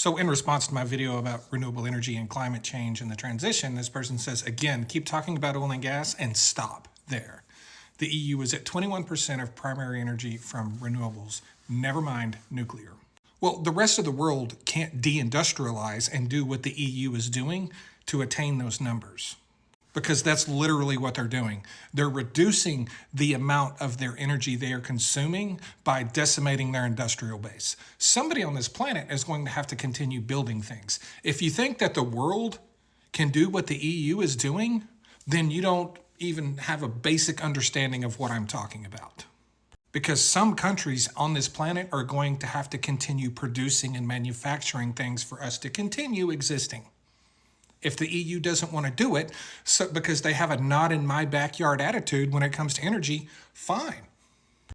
So in response to my video about renewable energy and climate change and the transition, this person says, again, keep talking about oil and gas and stop there. The EU is at 21% of primary energy from renewables, never mind nuclear. Well, the rest of the world can't deindustrialize and do what the EU is doing to attain those numbers, because that's literally what they're doing. They're reducing the amount of their energy they are consuming by decimating their industrial base. Somebody on this planet is going to have to continue building things. If you think that the world can do what the EU is doing, then you don't even have a basic understanding of what I'm talking about. Because some countries on this planet are going to have to continue producing and manufacturing things for us to continue existing. If the EU doesn't want to do it, because they have a not in my backyard attitude when it comes to energy, fine.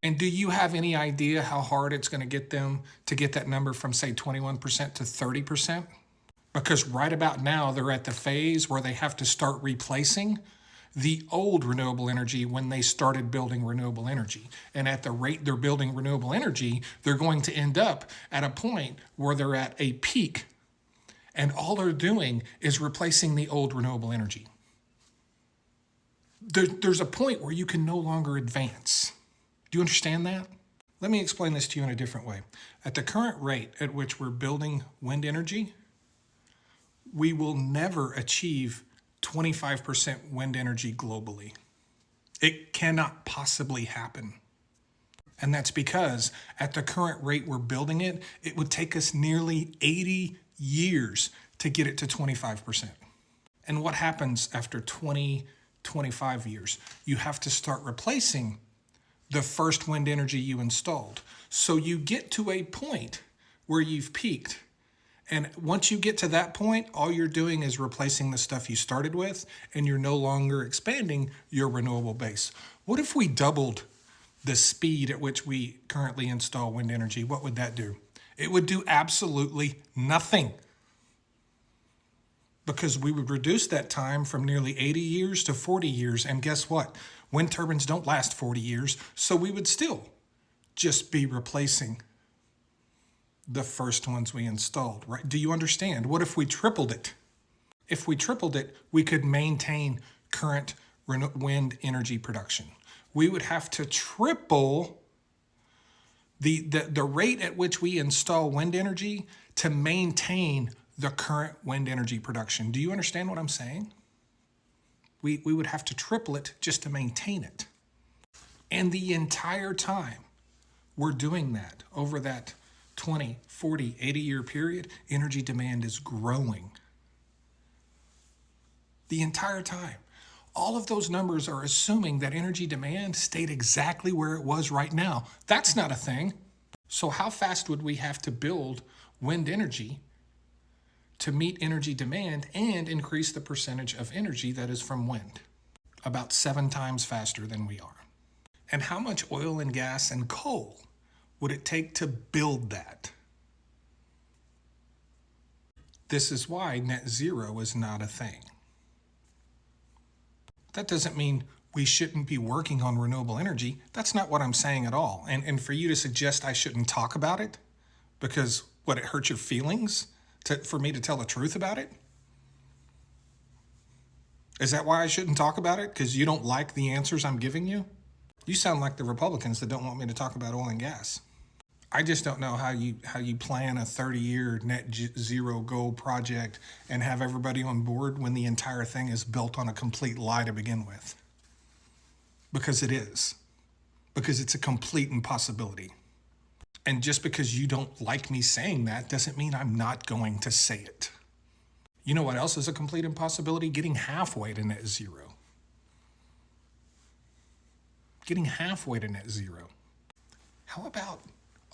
And do you have any idea how hard it's going to get them to get that number from, say, 21% to 30%? Because right about now, they're at the phase where they have to start replacing the old renewable energy when they started building renewable energy. And at the rate they're building renewable energy, they're going to end up at a point where they're at a peak. And all they're doing is replacing the old renewable energy. There's a point where you can no longer advance. Do you understand that? Let me explain this to you in a different way. At the current rate at which we're building wind energy, we will never achieve 25% wind energy globally. It cannot possibly happen. And that's because at the current rate we're building it, it would take us nearly 80 years to get it to 25%. And what happens after 20, 25 years? You have to start replacing the first wind energy you installed. So you get to a point where you've peaked. And once you get to that point, all you're doing is replacing the stuff you started with, and you're no longer expanding your renewable base. What if we doubled the speed at which we currently install wind energy? What would that do? It would do absolutely nothing, because we would reduce that time from nearly 80 years to 40 years. And guess what? Wind turbines don't last 40 years, so we would still just be replacing the first ones we installed, right? Do you understand? What if we tripled it? If we tripled it, we could maintain current wind energy production. We would have to triple the rate at which we install wind energy to maintain the current wind energy production. Do you understand what I'm saying? We would have to triple it just to maintain it. And the entire time we're doing that, over that 20, 40, 80-year period, energy demand is growing. The entire time. All of those numbers are assuming that energy demand stayed exactly where it was right now. That's not a thing. So how fast would we have to build wind energy to meet energy demand and increase the percentage of energy that is from wind? About 7 times faster than we are. And how much oil and gas and coal would it take to build that? This is why net zero is not a thing. That doesn't mean we shouldn't be working on renewable energy. That's not what I'm saying at all. And for you to suggest I shouldn't talk about it because, what, it hurts your feelings for me to tell the truth about it? Is that why I shouldn't talk about it? Because you don't like the answers I'm giving you? You sound like the Republicans that don't want me to talk about oil and gas. I just don't know how you plan a 30-year net zero goal project and have everybody on board when the entire thing is built on a complete lie to begin with. Because it is. Because it's a complete impossibility. And just because you don't like me saying that doesn't mean I'm not going to say it. You know what else is a complete impossibility? Getting halfway to net zero. Getting halfway to net zero. How about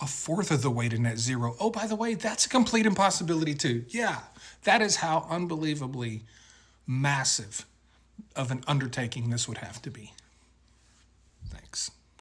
a fourth of the way to net zero? Oh, by the way, that's a complete impossibility too. Yeah, that is how unbelievably massive of an undertaking this would have to be. Thanks.